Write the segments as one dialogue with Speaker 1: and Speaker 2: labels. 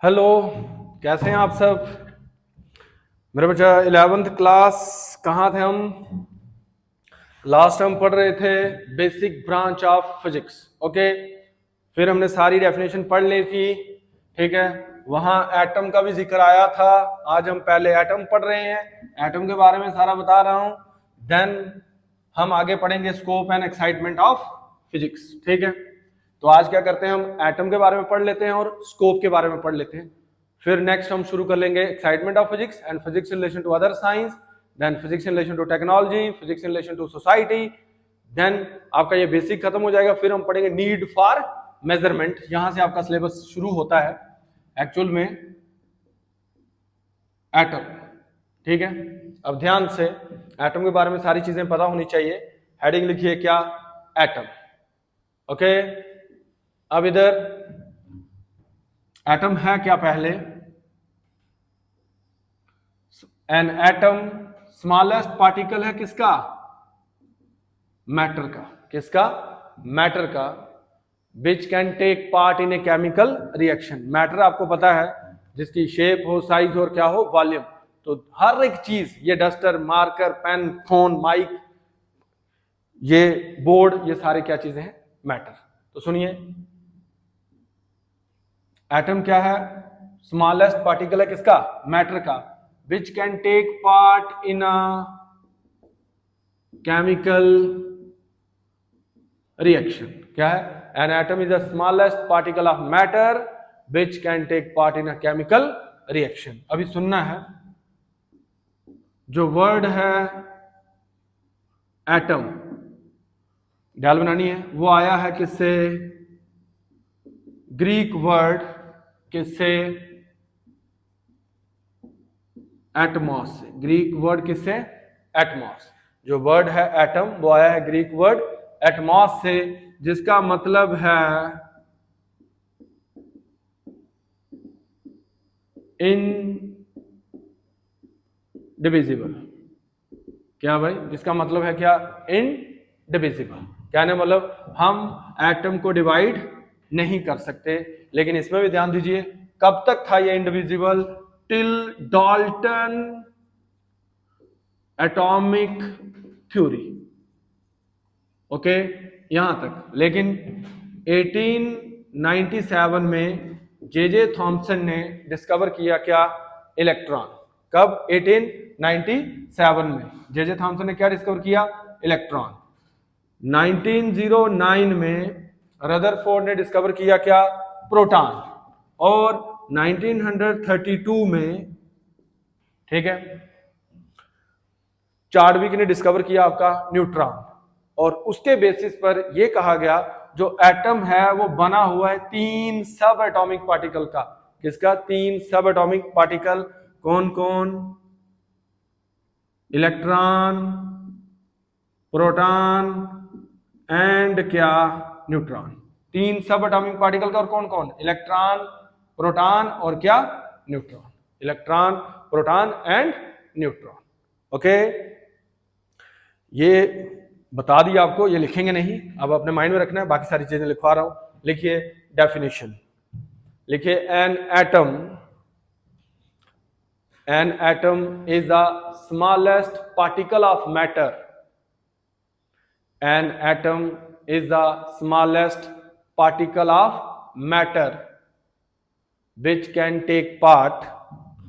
Speaker 1: Hello, कैसे हैं आप सब। मेरे बच्चा 11th क्लास कहाँ थे हम। लास्ट हम पढ़ रहे थे basic branch of physics. Okay, फिर हमने सारी डेफिनेशन पढ़ ली थी। ठीक है, वहां एटम का भी जिक्र आया था। आज हम पहले एटम पढ़ रहे हैं, एटम के बारे में सारा बता रहा हूं। देन हम आगे पढ़ेंगे scope and excitement of physics. ठीक है, तो आज क्या करते हैं, हम एटम के बारे में पढ़ लेते हैं और स्कोप के बारे में पढ़ लेते हैं। फिर नेक्स्ट हम शुरू कर लेंगे excitement of physics and physics in relation to other science, then physics in relation to technology, physics in relation to society. Then आपका ये बेसिक खत्म हो जाएगा। फिर हम पढ़ेंगे नीड फॉर मेजरमेंट। यहां से आपका सिलेबस शुरू होता है एक्चुअल में एटम। ठीक है, अब ध्यान से एटम के बारे में सारी चीजें पता होनी चाहिए। हेडिंग लिखिए क्या, एटम। ओके, अब इधर एटम है क्या पहले। एन एटम स्मॉलेस्ट पार्टिकल है किसका, मैटर का। किसका, मैटर का। Which can take part in a chemical reaction. Matter आपको पता है जिसकी शेप हो, साइज हो और क्या हो, वॉल्यूम। तो हर एक चीज, ये duster, marker, pen, phone, mic, ये बोर्ड, ये सारे क्या चीजें हैं, मैटर। तो सुनिए, एटम क्या है, स्मॉलेस्ट पार्टिकल है किसका, मैटर का। Which can take part in a chemical reaction. क्या है, an atom is the smallest particle of matter which can take part in a chemical reaction. अभी सुनना है, जो वर्ड है एटम, डाल बनानी है, वो आया है किससे, ग्रीक वर्ड किससे, एटमॉस से। ग्रीक वर्ड किससे, एटमॉस। जो वर्ड है एटम वो आया है ग्रीक वर्ड एटमॉस से, जिसका मतलब है इनडिविजिबल। क्या भाई, जिसका मतलब है क्या, इनडिविजिबल। कहने मतलब हम एटम को डिवाइड नहीं कर सकते। लेकिन इसमें भी ध्यान दीजिए, कब तक था ये indivisible, till Dalton atomic theory. Okay, यहां तक। लेकिन 1897 में जे थॉमसन ने डिस्कवर किया क्या, इलेक्ट्रॉन। कब, 1897 में जे थॉमसन ने क्या डिस्कवर किया, इलेक्ट्रॉन। 1909 में रदरफोर्ड ने डिस्कवर किया क्या, प्रोटॉन। और 1932 में, ठीक है, चार्डविक ने डिस्कवर किया आपका न्यूट्रॉन। और उसके बेसिस पर यह कहा गया जो एटम है वो बना हुआ है 3 सब एटॉमिक पार्टिकल का। किसका, 3 सब एटॉमिक पार्टिकल। कौन कौन, इलेक्ट्रॉन, प्रोटॉन एंड क्या, न्यूट्रॉन। 3 सब एटॉमिक पार्टिकल का। और कौन कौन, इलेक्ट्रॉन, प्रोटॉन और क्या, neutron. Electron, proton and neutron. Okay, ये बता दिया आपको, ये लिखेंगे नहीं, अब अपने माइंड में रखना है। बाकी सारी चीजें लिखवा रहा हूं। लिखिए डेफिनेशन, लिखिए N atom is the smallest particle of matter. An atom is the smallest particle of matter which can take part.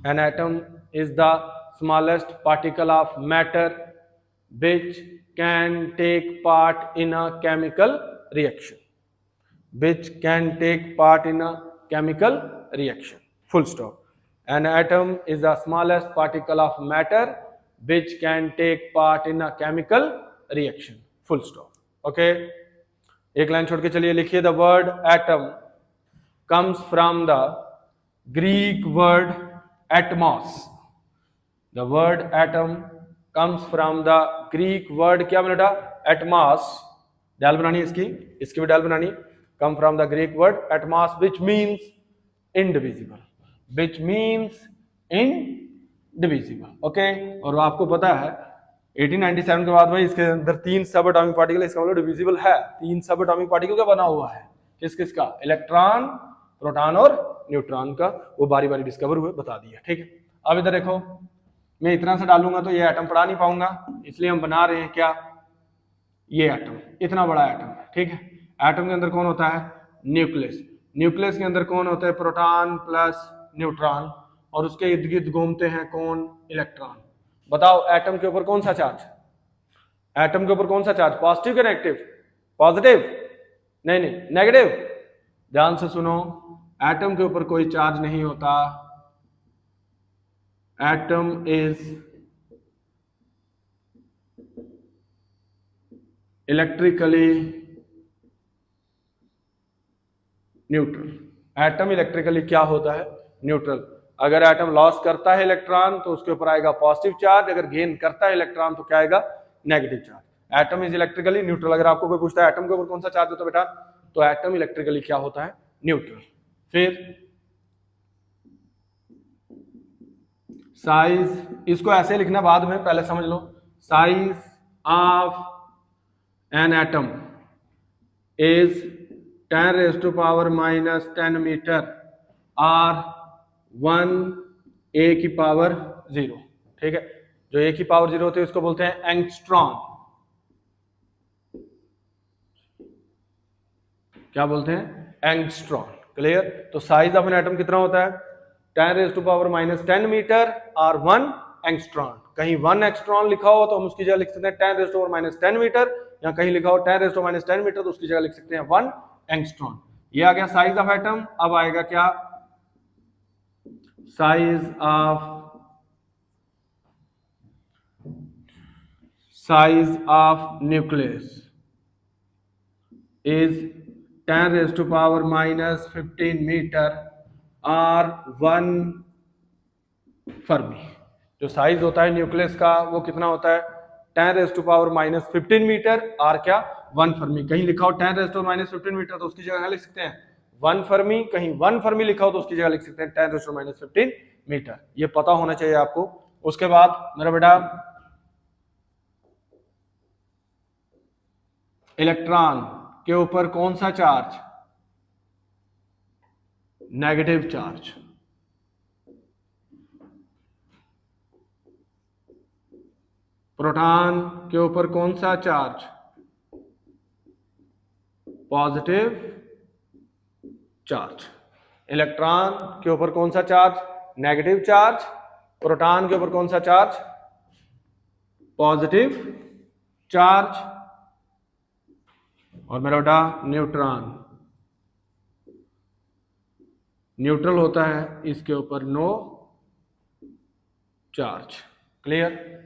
Speaker 1: An atom is the smallest particle of matter which can take part in a chemical reaction. Which can take part in a chemical reaction. Full stop. An atom is the smallest particle of matter which can take part in a chemical reaction. Full stop. Okay, एक line छोड़ के चलिए, लिखिए the word atom comes from the Greek word Atmos. The word atom comes from the Greek word क्या बेटा, Atmos. डाल बनानी इसकी भी डाल बनानी। Come from the Greek word Atmos which means indivisible. Which means indivisible. Okay, और आपको पता है 1897 के बाद भाई इसके अंदर 3 सब एटॉमिक पार्टिकल, इसका मतलब डिविजिबल है। 3 सब एटॉमिक पार्टिकल का बना हुआ है। किस किस का, इलेक्ट्रॉन, प्रोटॉन और न्यूट्रॉन का, वो बारी बारी डिस्कवर हुए, बता दिया। ठीक है, अब इधर देखो, मैं इतना से डालूंगा तो ये एटम पढ़ा नहीं पाऊंगा, इसलिए हम बना रहे हैं क्या, ये एटम, इतना बड़ा एटम। ठीक है, एटम के अंदर कौन होता है, न्यूक्लियस। न्यूक्लियस के अंदर कौन होता है, प्रोटॉन प्लस न्यूट्रॉन, और उसके इर्द गिर्द घूमते हैं कौन, इलेक्ट्रॉन। बताओ एटम के ऊपर कौन सा चार्ज, एटम के ऊपर कौन सा चार्ज, पॉजिटिव या नेगेटिव, पॉजिटिव, नहीं नहीं नेगेटिव। ध्यान से सुनो, एटम के ऊपर कोई चार्ज नहीं होता, atom is electrically neutral. Atom electrically क्या होता है, न्यूट्रल। अगर एटम लॉस करता है इलेक्ट्रॉन तो उसके ऊपर आएगा पॉजिटिव चार्ज, अगर गेन करता है इलेक्ट्रॉन तो क्या आएगा, negative charge. Atom is electrically neutral. अगर आपको कोई पूछता है एटम के ऊपर कौन सा चार्ज होता है बेटा, तो एटम इलेक्ट्रिकली क्या होता है, न्यूट्रल। फिर साइज, इसको ऐसे लिखना बाद में, पहले समझ लो। Size of an atom is 10⁻⁻10 metre और 1 a की पावर 0। ठीक है, जो a की पावर 0 होती है उसको बोलते हैं एंगस्ट्रॉन। क्या बोलते हैं, एंगस्ट्रॉन। क्लियर। तो साइज ऑफ एन एटम कितना होता है, 10⁻⁻10 मीटर और 1 एंगस्ट्रॉन। कहीं 1 एंगस्ट्रॉन लिखा हो तो हम उसकी जगह लिख सकते हैं 10⁻10 मीटर, या कहीं लिखा हो 10⁻10 मीटर तो उसकी जगह लिख सकते हैं 1 एंगस्ट्रॉन। ये आ गया साइज ऑफ एटम। अब आएगा क्या, size of nucleus is 10⁻15 metre और 1 फर्मी। जो साइज होता है न्यूक्लियस का वो कितना होता है, 10⁻15 मीटर और क्या, 1 फर्मी। कहीं लिखा हो 10⁻15 मीटर तो उसकी जगह लिख सकते हैं 1 फर्मी, कहीं 1 फर्मी लिखा हो तो उसकी जगह लिख सकते हैं 10⁻15 मीटर। ये पता होना चाहिए आपको। उसके बाद मेरा बेटा, इलेक्ट्रॉन के ऊपर कौन सा चार्ज, नेगेटिव चार्ज। प्रोटॉन के ऊपर कौन सा चार्ज, पॉजिटिव चार्ज। इलेक्ट्रॉन के ऊपर कौन सा चार्ज, नेगेटिव चार्ज। प्रोटॉन के ऊपर कौन सा चार्ज, पॉजिटिव चार्ज। और मेरा बेटा न्यूट्रॉन, न्यूट्रल होता है, इसके ऊपर नो चार्ज। क्लियर।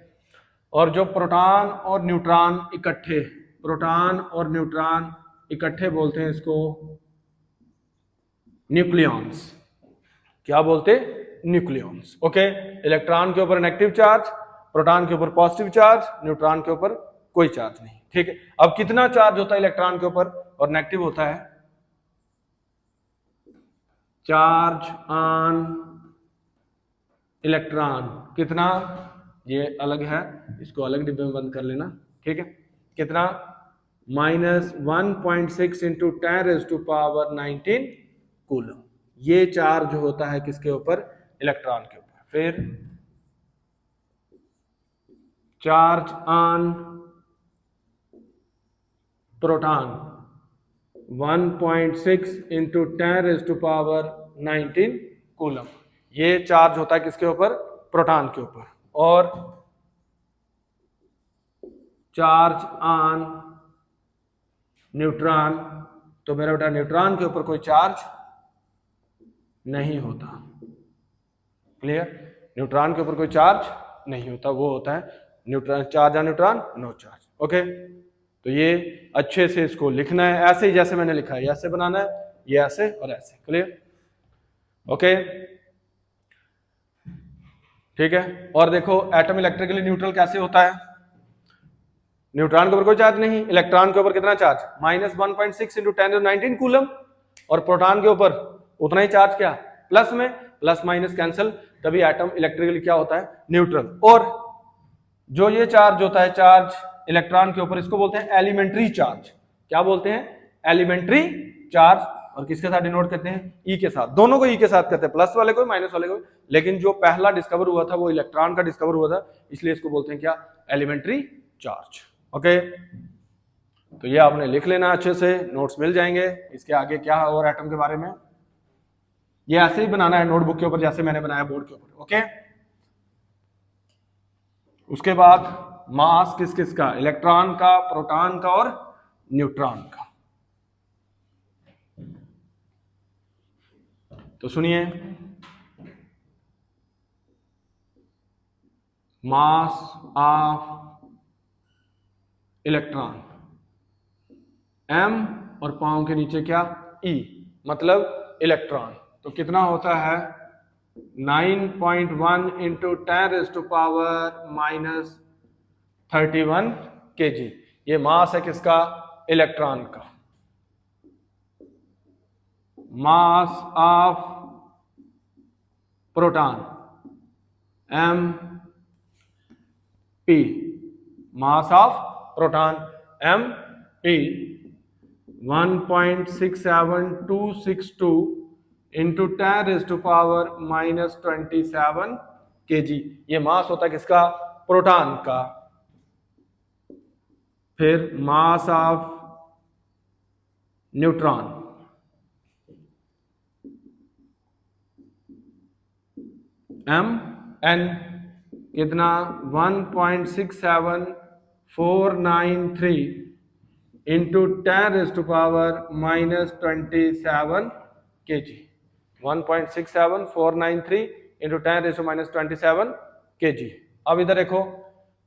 Speaker 1: और जो प्रोटॉन और न्यूट्रॉन इकट्ठे, प्रोटॉन और न्यूट्रॉन इकट्ठे बोलते हैं इसको न्यूक्लियॉन्स। क्या बोलते, न्यूक्लियॉन्स। ओके, इलेक्ट्रॉन के ऊपर नेगेटिव चार्ज, प्रोटॉन के ऊपर पॉजिटिव चार्ज, न्यूट्रॉन के ऊपर कोई चार्ज नहीं। ठीक है, अब कितना चार्ज होता है इलेक्ट्रॉन के ऊपर और नेगेटिव होता है, चार्ज ऑन इलेक्ट्रॉन कितना, ये अलग है, इसको अलग डिब्बे में बंद कर लेना। ठीक है, कितना, -1.6 × 10⁻19 कूलम। ये चार्ज होता है किसके ऊपर, इलेक्ट्रॉन के ऊपर। फिर चार्ज ऑन प्रोटॉन 1.6 × 10⁻19 कूलम। ये चार्ज होता है किसके ऊपर, प्रोटॉन के ऊपर। और चार्ज ऑन न्यूट्रॉन, तो मेरा बेटा न्यूट्रॉन के ऊपर कोई चार्ज नहीं होता। क्लियर। न्यूट्रॉन के ऊपर कोई चार्ज नहीं होता, वो होता है neutron, charge on neutron no charge. Okay, तो ये अच्छे से इसको लिखना है, ऐसे ही जैसे मैंने लिखा है, ऐसे बनाना है, ये ऐसे और ऐसे। क्लियर। ओके, ठीक है। और देखो एटम इलेक्ट्रिकली न्यूट्रल कैसे होता है, न्यूट्रॉन के ऊपर कोई चार्ज नहीं, इलेक्ट्रॉन के ऊपर कितना चार्ज, -1.6 × 10⁻19 कूलम, और प्रोटॉन के ऊपर उतना ही चार्ज, क्या, प्लस में, प्लस माइनस कैंसिल, तभी एटम इलेक्ट्रिकली क्या होता है, न्यूट्रल। और जो ये चार्ज होता है, चार्ज इलेक्ट्रॉन के ऊपर, इसको बोलते हैं एलिमेंट्री चार्ज। क्या बोलते हैं, एलिमेंट्री चार्ज। और किसके साथ डिनोट करते हैं, ई के साथ। दोनों को ई के साथ करते हैं, प्लस वाले को माइनस वाले को, लेकिन जो पहला डिस्कवर हुआ था वो इलेक्ट्रॉन का डिस्कवर हुआ था, इसलिए इसको बोलते हैं क्या, एलिमेंट्री चार्ज। ओके, तो ये आपने लिख लेना अच्छे से, नोट्स मिल जाएंगे। इसके आगे क्या है और एटम के बारे में, ये ऐसे ही बनाना है नोटबुक के ऊपर जैसे मैंने बनाया बोर्ड के ऊपर। ओके, उसके बाद मास किस किस का, इलेक्ट्रॉन का, प्रोटॉन का और न्यूट्रॉन का। तो सुनिए, मास ऑफ इलेक्ट्रॉन m और पाँव के नीचे क्या, e, मतलब इलेक्ट्रॉन। तो कितना होता है 9.1 इंटू 10⁻⁻31 kg। ये मास है किसका, इलेक्ट्रॉन का। Mass of proton m p, mass of proton m p 1.67262 into 10⁻⁻27 kg। ये मास होता है किसका, प्रोटॉन का। फिर mass of neutron m n कितना 1.67493 इंटू 10⁻⁻27 kg। 1.67493 into 10⁻⁻27 kg। अब इधर देखो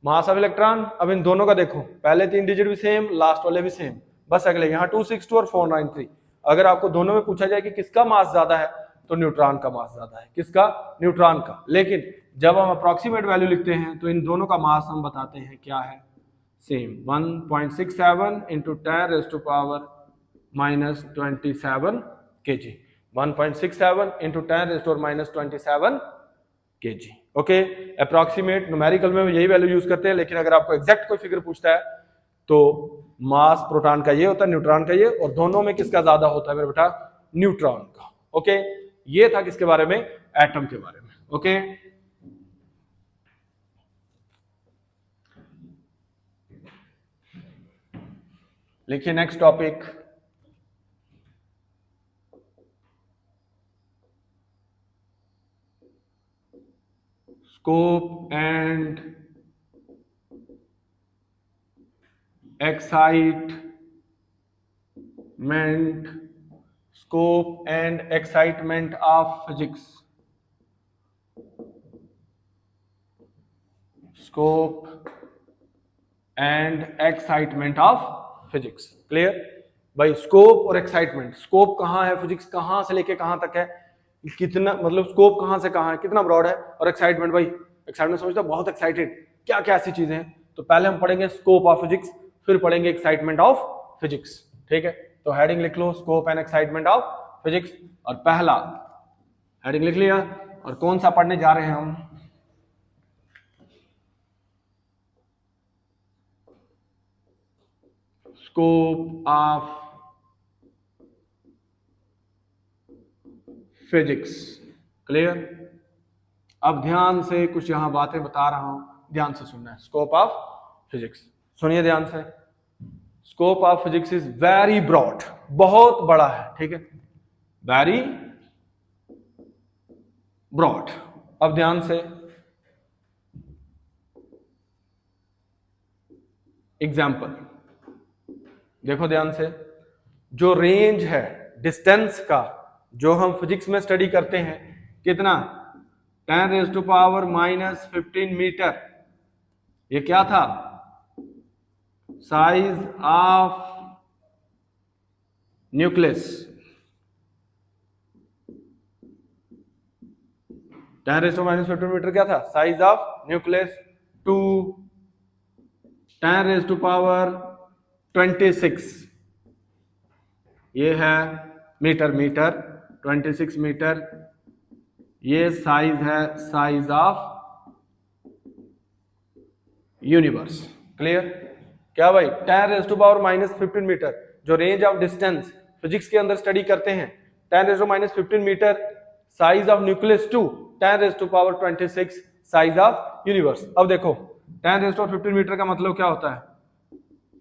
Speaker 1: मास ऑफ इलेक्ट्रॉन, अब इन दोनों का देखो, पहले 3 डिजिट भी सेम, लास्ट वाले भी सेम, बस अगले यहाँ 262 और 493। अगर आपको दोनों में पूछा जाए कि किसका मास ज्यादा है, तो न्यूट्रॉन का मास ज्यादा है। किसका, न्यूट्रॉन का। लेकिन जब हम अप्रॉक्सीमेट वैल्यू लिखते हैं तो इन दोनों का मास हम बताते हैं क्या है, same 1.67 into 10⁻⁻27 kg। 1.67 into 10⁻⁻27 kg। Okay, approximate numerical में यही वैल्यू यूज करते हैं, लेकिन अगर आपको एग्जैक्ट कोई फिगर पूछता है तो मास प्रोटॉन का ये होता है, न्यूट्रॉन का ये, और दोनों में किसका ज्यादा होता है मेरे बेटा, न्यूट्रॉन का। ओके, ये था किसके बारे में, एटम के बारे में। ओके, लिखिए next topic, scope and excitement, scope and excitement of physics, scope and excitement of physics. Clear भाई, स्कोप और एक्साइटमेंट, स्कोप कहाँ है, फिजिक्स कहाँ से लेके कहाँ तक है, कितना मतलब स्कोप कहाँ से कहाँ है, कितना ब्रॉड है, और एक्साइटमेंट भाई, एक्साइटमेंट समझता बहुत एक्साइटेड, क्या क्या ऐसी चीजें हैं। तो पहले हम पढ़ेंगे स्कोप ऑफ फिजिक्स, फिर पढ़ेंगे एक्साइटमेंट ऑफ फिजिक्स। ठीक है, तो हेडिंग लिख लो, scope and excitement of physics, और पहला हेडिंग लिख लिया। और कौन सा पढ़ने जा रहे हैं हम, स्कोप ऑफ फिजिक्स। क्लियर, अब ध्यान से कुछ यहां बातें बता रहा हूं, ध्यान से सुनना है। स्कोप ऑफ फिजिक्स, सुनिए ध्यान से। Scope of physics is very broad, बहुत बड़ा है। ठीक है, वेरी ब्रॉड। अब ध्यान से, एग्जाम्पल देखो ध्यान से। जो रेंज है, डिस्टेंस का, जो हम फिजिक्स में स्टडी करते हैं, कितना 10⁻⁻15 मीटर। ये क्या था, साइज ऑफ न्यूक्लियस। 10⁻⁻15 मीटर क्या था, साइज ऑफ न्यूक्लियस। टू 10⁻26 ये है मीटर, मीटर 26 मीटर। ये साइज है, साइज ऑफ यूनिवर्स। क्लियर, क्या भाई, 10⁻⁻15 मीटर जो रेंज ऑफ डिस्टेंस फिजिक्स के अंदर स्टडी करते हैं। 10⁻⁻15 metre size of nucleus to 10⁻26 size of universe. अब देखो 10⁻15 मीटर का मतलब क्या होता है,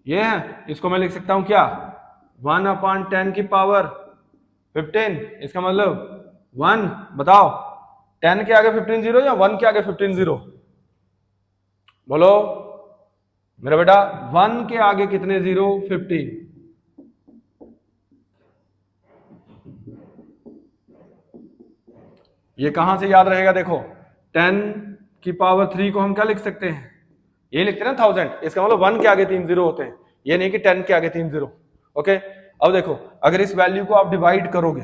Speaker 1: ये है, इसको मैं लिख सकता हूं क्या, 1/10 की पावर 15, इसका मतलब 1। बताओ 10 के आगे 15 जीरो या 1 के आगे 15 जीरो, बोलो मेरा बेटा। 1 के आगे कितने जीरो, 15। ये कहां से याद रहेगा, देखो 10 की पावर 3 को हम क्या लिख सकते हैं, ये लिखते हैं ना 1000, इसका मतलब 1 के आगे 3 जीरो होते हैं, ये नहीं कि 10 के आगे 3 जीरो। ओके, अब देखो अगर इस वैल्यू को आप डिवाइड करोगे,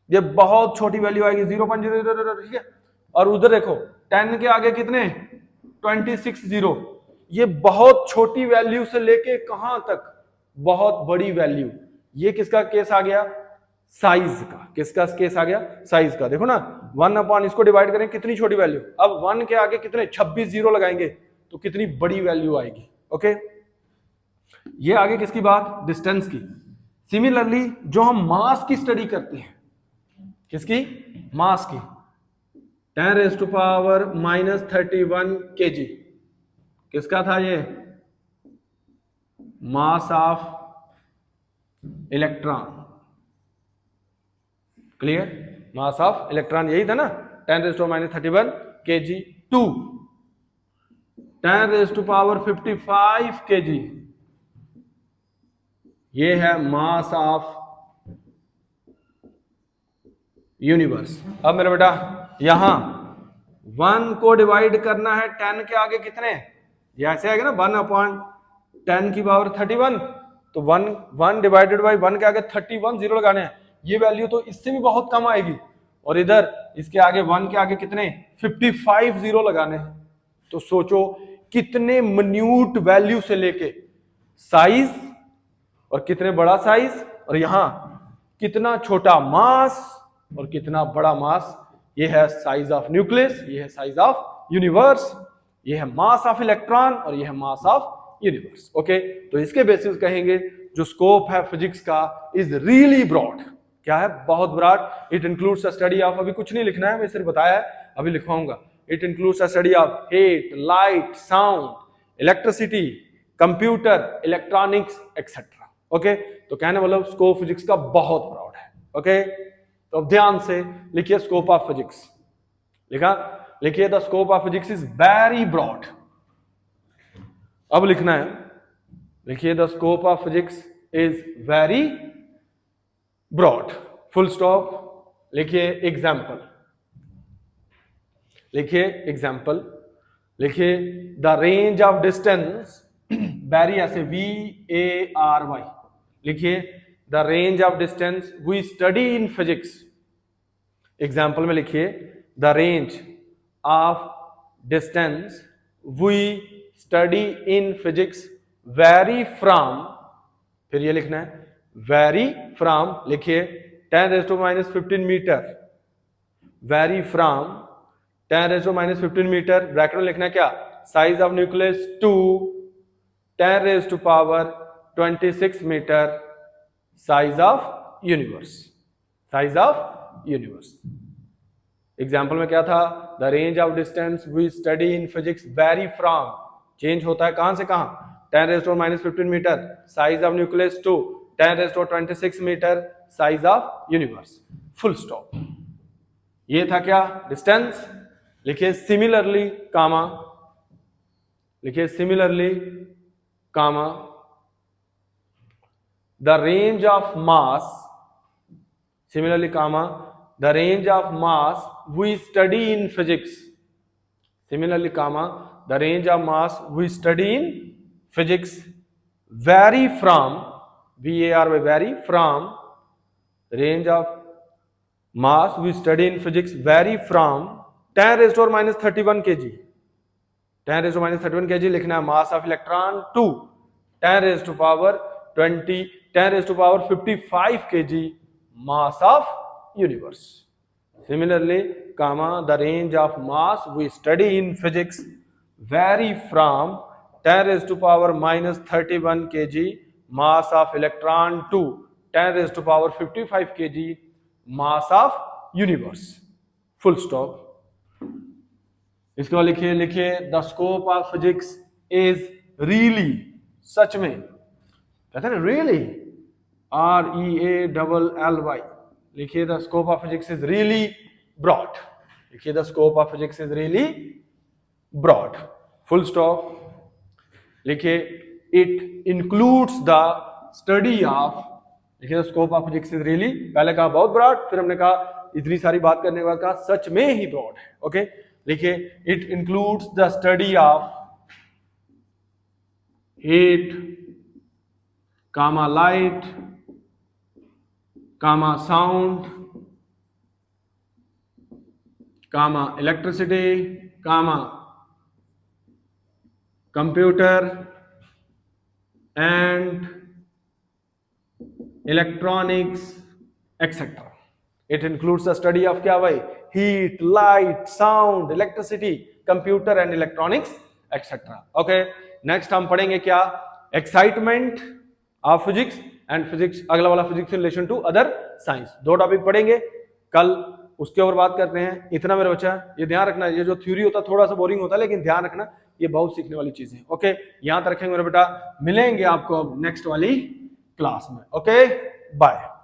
Speaker 1: ये बहुत छोटी वैल्यू आएगी 0.000, ठीक है। और उधर देखो 10 के आगे कितने, 26 जीरो। ये बहुत छोटी वैल्यू से लेके कहां तक, बहुत बड़ी वैल्यू। ये किसका केस आ गया, साइज का। किसका केस आ गया, साइज का। देखो ना 1 इसको डिवाइड करें, कितनी छोटी वैल्यू। अब 1 के आगे कितने 26 जीरो लगाएंगे तो कितनी बड़ी वैल्यू आएगी। ओके, ये आगे किसकी बात, डिस्टेंस की। सिमिलरली जो हम मास की स्टडी करते हैं, किसकी, मास की, 10⁻31 kg किसका था, ये मास of electron. Clear, mass of electron यही था ना, 10⁻31 kg टू 10⁻55 kg, ये है मास ऑफ यूनिवर्स। अब मेरा बेटा यहां 1 को डिवाइड करना है 10 के आगे कितने, ये ऐसे आएगा ना 1/10 की पावर 31, तो 1 डिवाइडेड बाई 1 के आगे 31 जीरो लगाने हैं। ये वैल्यू तो इससे भी बहुत कम आएगी, और इधर इसके आगे 1 के आगे कितने 55 जीरो लगाने हैं। तो सोचो कितने मिन्यूट वैल्यू से लेके साइज, और कितने बड़ा साइज, और यहां कितना छोटा मास और कितना बड़ा मास। ये है साइज ऑफ न्यूक्लियस, ये है साइज ऑफ यूनिवर्स, ये है मास ऑफ इलेक्ट्रॉन, और ये है मास ऑफ यूनिवर्स। ओके, तो इसके बेसिस कहेंगे जो स्कोप है फिजिक्स का इज रियली ब्रॉड। क्या है, बहुत broad. It includes a study of, अभी कुछ नहीं लिखना है, मैं सिर्फ बताया है, अभी लिखवाऊंगा। It includes a study of heat, light, sound, electricity, computer, electronics etcetera. Okay, तो कहने मतलब स्कोप फिजिक्स का बहुत ब्रॉड है। ओके, तो ध्यान से लिखिए स्कोप ऑफ फिजिक्स। लिखा, लिखिए the scope of physics is very broad. अब लिखना है, लिखिए the scope of physics is very broad, full stop. लिखिए एग्जाम्पल, लिखिए एग्जाम्पल, लिखिए the range of distance, vary ऐसे VARY, लिखिए the range of distance we study in physics. Example में लिखिए the range of distance we study in physics vary from, फिर ये लिखना है वेरी फ्रॉम, लिखिए 10⁻15 metre, vary from 10⁻15 metre, bracket में लिखना है क्या, size of nucleus to 10⁻26 metre, size of universe, size of universe. Example में क्या था, the range of distance we study in physics vary from, change होता है कहां से कहां, 10⁻15 metre, size of nucleus to 10⁻26 metre, size of universe, full stop. ये था क्या, डिस्टेंस। लिखिए सिमिलरली कामा, लिखिए similarly comma the range of mass, similarly comma the range of mass we study in physics, similarly comma the range of mass we study in physics vary from, VARY, vary from, range of mass we study in physics vary from 10⁻31 kg, 10⁻31 kg लिखना है mass of electron, to 10⁻55 kg mass of universe. Similarly, the range of mass we study in physics vary from 10⁻31 kg mass of electron to 10⁵ kg mass of universe. Full stop. इसके बाद लिखिए the scope of physics is really, सच में, कहते हैं really, REALLY, लिखिए the scope of physics is really broad, लिखिए the scope of physics is really broad, full stop. लिखिए it includes the study of, लिखिए the scope of physics is really, पहले कहा बहुत ब्रॉड, फिर हमने कहा इतनी सारी बात करने के बाद कहा सच में ही ब्रॉड है. ओके, लिखिए it includes the study of heat, comma light, comma sound, comma electricity, comma computer and electronics etcetera. It includes the study of क्या भाई, heat, light, sound, electricity, computer and electronics etcetera. Okay, next हम पढ़ेंगे क्या, excitement of physics and physics, अगला वाला physics in relation to other science. 2 topic पढ़ेंगे कल, उसके ऊपर बात करते हैं. इतना मेरा बच्चा, ये ध्यान रखना, ये जो थ्योरी होता है थोड़ा सा बोरिंग होता है, लेकिन ध्यान रखना ये बहुत सीखने वाली चीज है. ओके, यहां तक रखेंगे मेरा बेटा, मिलेंगे आपको अब नेक्स्ट वाली क्लास में. Okay, bye.